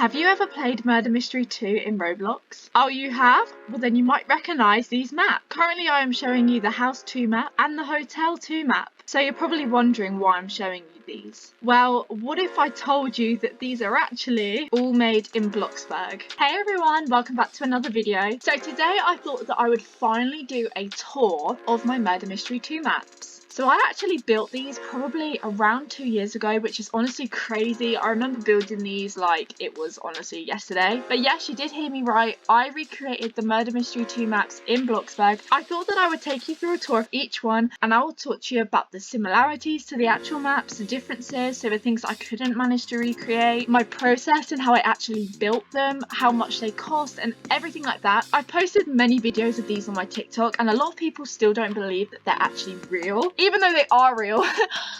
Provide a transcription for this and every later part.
Have you ever played Murder Mystery 2 in Roblox? Oh, you have? Well, then you might recognise these maps. Currently, I am showing you the House 2 map and the Hotel 2 map. So you're probably wondering why I'm showing you these. Well, what if I told you that these are actually all made in Bloxburg? Hey everyone, welcome back to another video. So today I thought that I would finally do a tour of my Murder Mystery 2 maps. So I actually built these probably around 2 years ago, which is honestly crazy. I remember building these like it was honestly yesterday. But yes, you did hear me right. I recreated the Murder Mystery 2 maps in Bloxburg. I thought that I would take you through a tour of each one and I will talk to you about the similarities to the actual maps, the differences, so the things I couldn't manage to recreate, my process and how I actually built them, how much they cost and everything like that. I've posted many videos of these on my TikTok and a lot of people still don't believe that they're actually real. Even though they are real.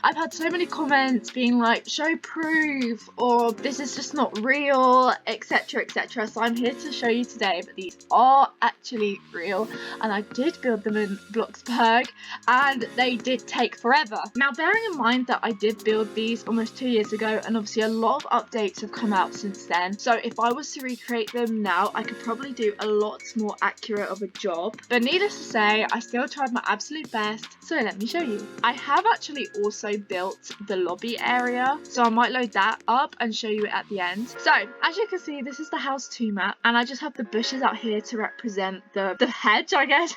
I've had so many comments being like, show proof, or this is just not real, etc, etc. So I'm here to show you today that these are actually real and I did build them in Bloxburg and they did take forever. Now bearing in mind that I did build these almost 2 years ago and obviously a lot of updates have come out since then, so if I was to recreate them now I could probably do a lot more accurate of a job, but needless to say I still tried my absolute best, so let me show you. I have actually also built the lobby area, so I might load that up and show you it at the end. So as you can see, this is the House 2 map and I just have the bushes out here to represent the hedge, I guess.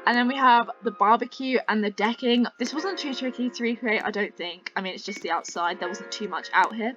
And then we have the barbecue and the decking. This wasn't too tricky to recreate, I don't think. I mean, it's just the outside, there wasn't too much out here.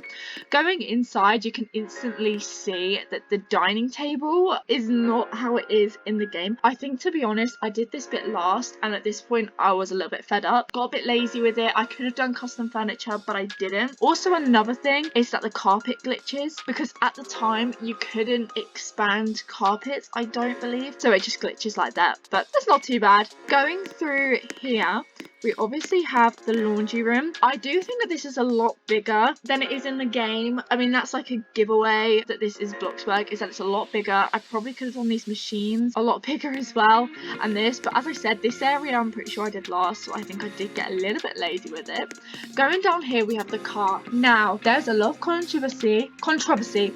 Going inside, you can instantly see that the dining table is not how it is in the game. I think, to be honest, I did this bit last and at this point I was a little bit fed up. Got a bit lazy with it. I could have done custom furniture, but I didn't. Also, another thing is that the carpet glitches, because at the time you couldn't expand carpets, I don't believe. So it just glitches like that, but that's not too bad. Going through here, we obviously have the laundry room. I do think that this is a lot bigger than it is in the game. I mean, that's like a giveaway that this is Bloxburg, is that it's a lot bigger. I probably could have done these machines a lot bigger as well, and this, but as I said, this area I'm pretty sure I did last, so I think I did get a little bit lazy with it. Going down here, we have the car. Now, there's a lot of controversy.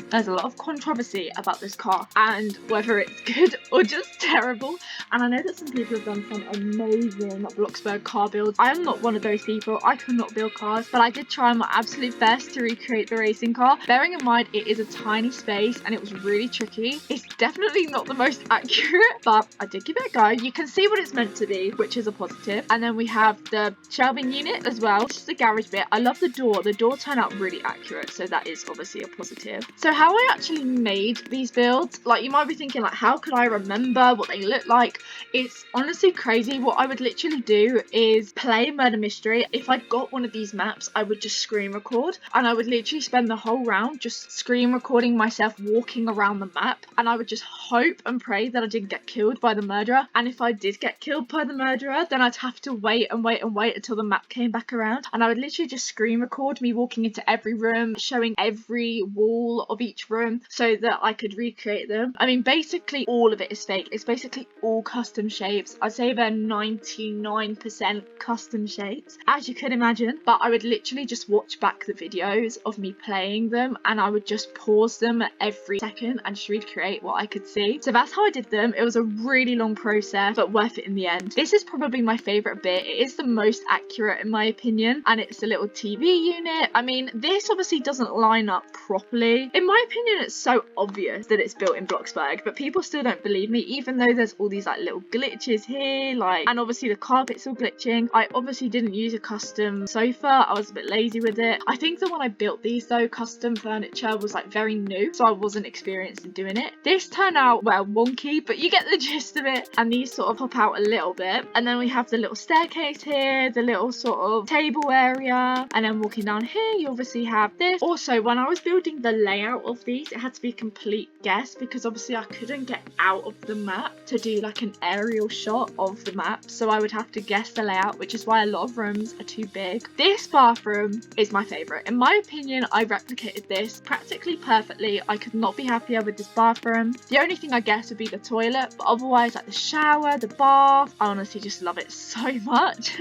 There's a lot of controversy about this car and whether it's good or just terrible. And I know that some people have done some amazing Bloxburg car builds. I am not one of those people. I cannot build cars, but I did try my absolute best to recreate the racing car. Bearing in mind, it is a tiny space and it was really tricky. It's definitely not the most accurate, but I did give it a go. You can see what it's meant to be, which is a positive. And then we have the shelving unit as well. This is the garage bit. I love the door. The door turned out really accurate, so that is obviously a positive. So how I actually made these builds, like you might be thinking like, how could I remember what they look like? It's honestly crazy. What I would literally do is play Murder Mystery. If I got one of these maps, I would just screen record and I would literally spend the whole round just screen recording myself walking around the map, and I would just hope and pray that I didn't get killed by the murderer. And if I did get killed by the murderer, then I'd have to wait until the map came back around, and I would literally just screen record me walking into every room, showing every wall of each room so that I could recreate them. I mean, basically all of it is fake. It's basically all custom shapes. I'd say they're 99% custom shapes, as you could imagine, but I would literally just watch back the videos of me playing them and I would just pause them at every second and just recreate what I could see. So that's how I did them. It was a really long process, but worth it in the end. This is probably my favorite bit. It is the most accurate in my opinion, and it's a little TV unit. I mean, this obviously doesn't line up properly. In my opinion, it's so obvious that it's built in Bloxburg, but people still don't believe me, even though there's all these like little glitches here, like, and obviously the carpet's all glitching. I obviously didn't use a custom sofa. I was a bit lazy with it. I think that when I built these though, custom furniture was like very new, so I wasn't experienced in doing it. This turned out, well, wonky, but you get the gist of it. And these sort of pop out a little bit. And then we have the little staircase here, the little sort of table area, and then walking down here you obviously have this. Also, when I was building the layout of these, it had to be a complete guess because obviously I couldn't get out of the map to do like an aerial shot of the map, so I would have to guess the layout layout, which is why a lot of rooms are too big. This bathroom is my favourite. In my opinion, I replicated this practically perfectly. I could not be happier with this bathroom. The only thing I guess would be the toilet, but otherwise like the shower, the bath, I honestly just love it so much.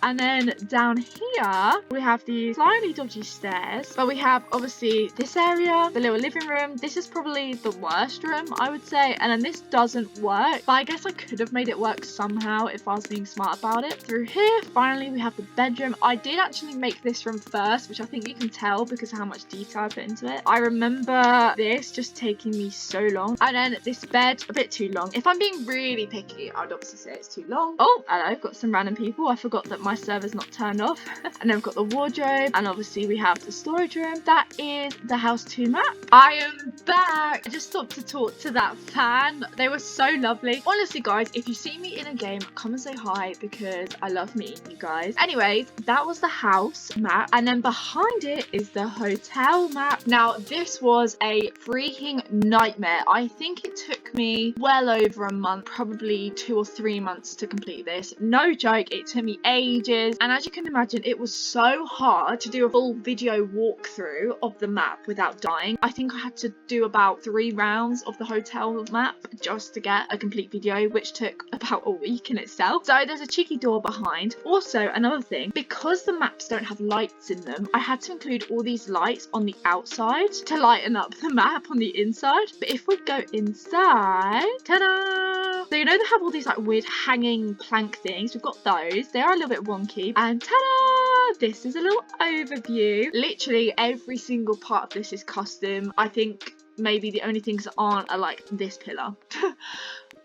And then down here we have these slightly dodgy stairs, but we have obviously this area, the little living room. This is probably the worst room, I would say, and then this doesn't work, but I guess I could have made it work somehow if I was being smart about it. Through here finally we have the bedroom. I did actually make this room first, which I think you can tell because of how much detail I put into it. I remember this just taking me so long, and then this bed a bit too long. If I'm being really picky, I would obviously say it's too long. Oh, and I've got some random people. I forgot that my server's not turned off. And then we've got the wardrobe, and obviously we have the storage room. That is the house 2 map. I am back. I just stopped to talk to that fan. They were so lovely. Honestly guys, if you see me in a game, come and say hi because I love meeting you guys. Anyways, that was the house map, and then behind it is the hotel map. Now this was a freaking nightmare. I think it took me well over a month, probably 2 or 3 months to complete this. No joke, it took me ages, and as you can imagine, it was so hard to do a full video walkthrough of the map without dying. I think I had to do about 3 rounds of the hotel map just to get a complete video, which took about a week in itself. So there's a cheeky door behind. Also, another thing, because the maps don't have lights in them, I had to include all these lights on the outside to lighten up the map on the inside. But if we go inside, ta-da! So you know they have all these like weird hanging plank things. We've got those. They are a little bit wonky. And ta-da! This is a little overview. Literally every single part of this is custom. I think maybe the only things that aren't are like this pillar.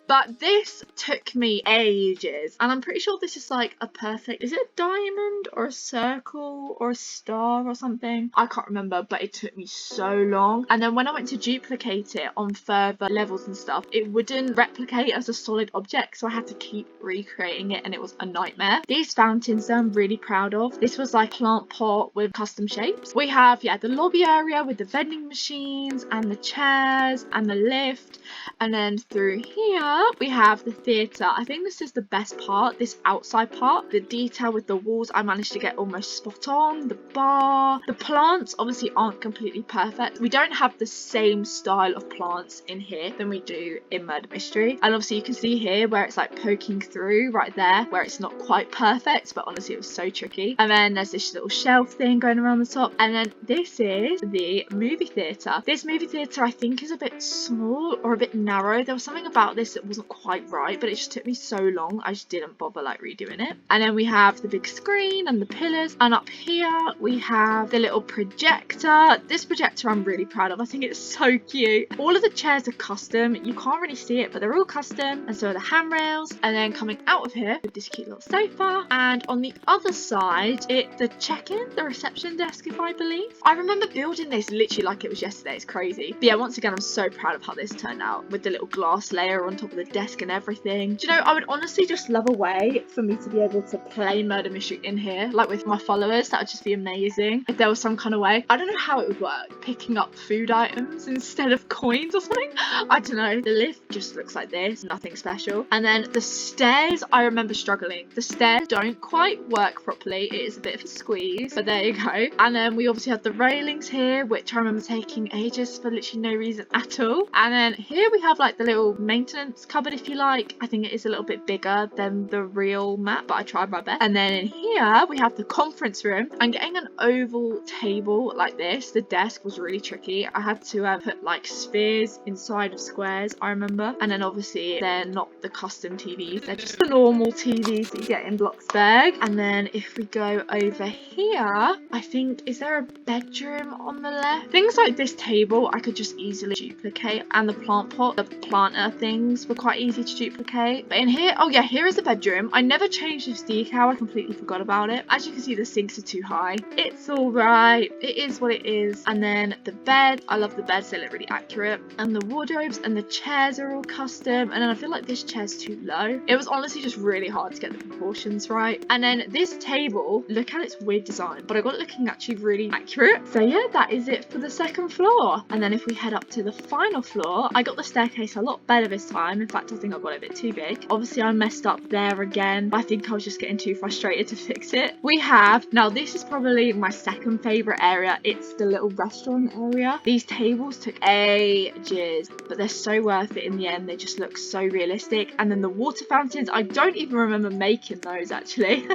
But this took me ages, and I'm pretty sure this is like a perfect, is it a diamond or a circle or a star or something? I can't remember, but it took me so long. And then when I went to duplicate it on further levels and stuff, it wouldn't replicate as a solid object, so I had to keep recreating it, and it was a nightmare. These fountains I'm really proud of. This was like plant pot with custom shapes. We have, yeah, the lobby area with the vending machines and the chairs and the lift, and then through here we have the theatre. I think this is the best part, this outside part. The detail with the walls I managed to get almost spot on. The bar, the plants obviously aren't completely perfect. We don't have the same style of plants in here than we do in Murder Mystery, and obviously you can see here where it's like poking through right there where it's not quite perfect, but honestly it was so tricky. And then there's this little shelf thing going around the top, and then this is the movie theatre. This movie theatre I think is a bit small or a bit narrow. There was something about this that wasn't quite right, but it just took me so long I just didn't bother like redoing it. And then we have the big screen and the pillars, and up here we have the little projector. This projector I'm really proud of. I think it's so cute. All of the chairs are custom. You can't really see it, but they're all custom, and so are the handrails. And then coming out of here with this cute little sofa, and on the other side it's the check-in, the reception desk, if I believe. I remember building this literally like it was yesterday. It's crazy. But yeah, once again I'm so proud of how this turned out with the little glass layer on top of the desk and everything. Do you know, I would honestly just love a way for me to be able to play Murder Mystery in here, like with my followers. That would just be amazing if there was some kind of way. I don't know how it would work, picking up food items instead of coins or something. I don't know. The lift just looks like this, nothing special. And then the stairs, I remember struggling. The stairs don't quite work properly. It is a bit of a squeeze, but there you go. And then we obviously have the railings here, which I remember taking ages for literally no reason at all. And then here we have like the little maintenance cupboard, if you like. I think it is a little bit bigger than the real map, but I tried my best. And then in here we have the conference room. I'm getting an oval table like this. The desk was really tricky. I had to put like spheres inside of squares, I remember. And then obviously they're not the custom TVs, they're just the normal TVs that you get in Bloxburg. And then if we go over here, I think, is there a bedroom on the left? Things like this table I could just easily duplicate, and the plant pot, the planter things were quite easy to duplicate. But in here, oh yeah, here is the bedroom. I never changed this decal. I completely forgot about it. As you can see, the sinks are too high. It's all right. It is what it is. And then the bed. I love the beds. They look really accurate. And the wardrobes and the chairs are all custom. And then I feel like this chair's too low. It was honestly just really hard to get the proportions right. And then this table, look at its weird design, but I got it looking actually really accurate. So yeah, that is it for the second floor. And then if we head up to the final floor, I got the staircase a lot better this time. time. In fact, I think I got it a bit too big. Obviously, I messed up there again. I think I was just getting too frustrated to fix it. We have, now this is probably my second favourite area. It's the little restaurant area. These tables took ages, but they're so worth it in the end. They just look so realistic. And then the water fountains, I don't even remember making those actually.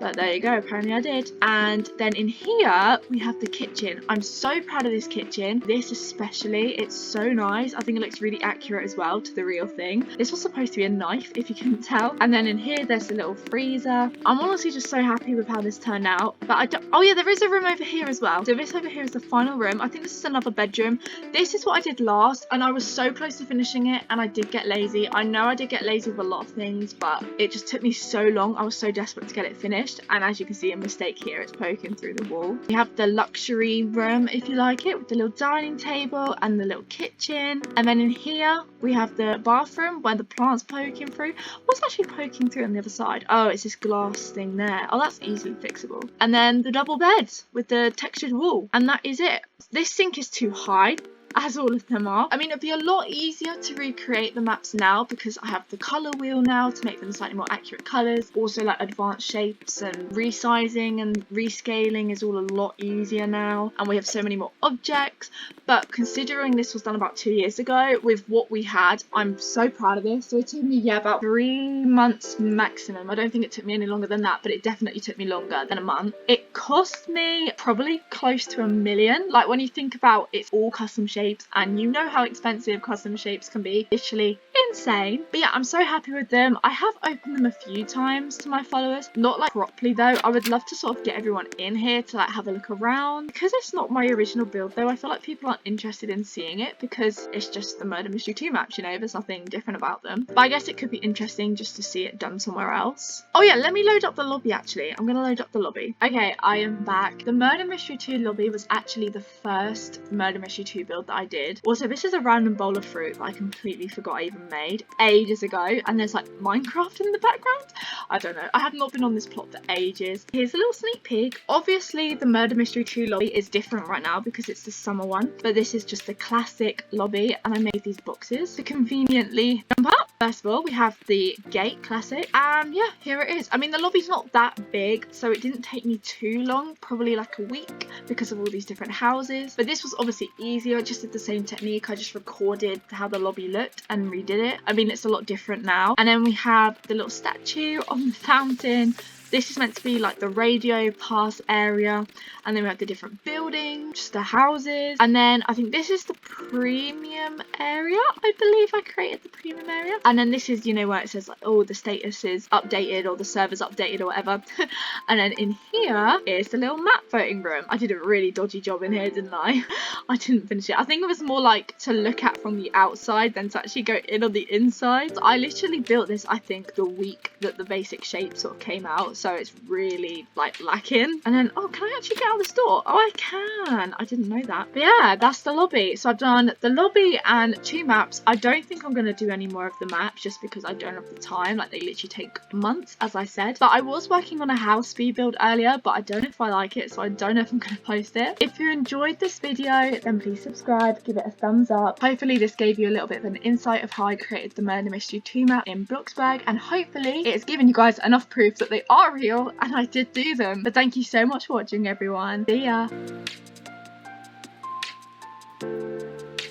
But there you go, apparently I did. And then in here, we have the kitchen. I'm so proud of this kitchen. This especially, it's so nice. I think it looks really accurate as well to the real thing. This was supposed to be a knife, if you couldn't tell. And then in here, there's a little freezer. I'm honestly just so happy with how this turned out. But I don't, oh yeah, there is a room over here as well. So this over here is the final room. I think this is another bedroom. This is what I did last, and I was so close to finishing it, and I did get lazy. I know I did get lazy with a lot of things, but it just took me so long. I was so desperate to get it finished, and as you can see, a mistake here, it's poking through the wall. We have the luxury room, if you like it, with the little dining table and the little kitchen. And then in here, we have the bathroom where the plant's poking through. What's actually poking through on the other side? Oh, it's this glass thing there. Oh, that's easily fixable. And then the double beds with the textured wall. And that is it. This sink is too high, as all of them are. I mean, it'd be a lot easier to recreate the maps now because I have the colour wheel now to make them slightly more accurate colours. Also, like advanced shapes and resizing and rescaling is all a lot easier now. And we have so many more objects. But considering this was done about 2 years ago with what we had, I'm so proud of this. So it took me, yeah, about 3 months maximum. I don't think it took me any longer than that, but it definitely took me longer than a month. It cost me probably close to $1 million. Like when you think about it's all custom shapes, and you know how expensive custom shapes can be, literally insane. But yeah, I'm so happy with them. I have opened them a few times to my followers, not like properly though. I would love to sort of get everyone in here to like have a look around. Because it's not my original build though, I feel like people aren't interested in seeing it because it's just the Murder Mystery 2 maps, you know, there's nothing different about them. But I guess it could be interesting just to see it done somewhere else. Oh yeah, let me load up the lobby actually. I'm gonna load up the lobby. Okay, I am back. The Murder Mystery 2 lobby was actually the first Murder Mystery 2 build that I did. Also, this is a random bowl of fruit that I completely forgot I even made ages ago, and there's like Minecraft in the background. I don't know, I have not been on this plot for ages. Here's a little sneak peek. Obviously the Murder Mystery 2 lobby is different right now because it's the summer one, but this is just a classic lobby, and I made these boxes to conveniently jump up. First of all, we have the gate, classic, and yeah, here it is. I mean, the lobby's not that big, so it didn't take me too long, probably like a week because of all these different houses. But this was obviously easier. I just did the same technique. I just recorded how the lobby looked and redid it. I mean, it's a lot different now. And then we have the little statue on the fountain. This is meant to be like the radio pass area, and then we have the different buildings, just the houses, and then I think this is the premium area. I believe I created the premium area, and then this is, you know, where it says like, oh, the status is updated or the server's updated or whatever. And then in here is the little map voting room. I did a really dodgy job in here, didn't I? I didn't finish it. I think it was more like to look at from the outside than to actually go in on the inside. So I literally built this, I think, the week that the basic shape sort of came out. So it's really like lacking. And then, oh, can I actually get out of the store? Oh, I can. I didn't know that. But yeah, that's the lobby. So I've done the lobby and 2 maps. I don't think I'm going to do any more of the maps just because I don't have the time. Like, they literally take months, as I said. But I was working on a house speed build earlier, but I don't know if I like it, so I don't know if I'm going to post it. If you enjoyed this video, then please subscribe, give it a thumbs up. Hopefully this gave you a little bit of an insight of how I created the Murder Mystery 2 map in Bloxburg, and hopefully it's given you guys enough proof that they are real and I did do them. But thank you so much for watching, everyone. See ya.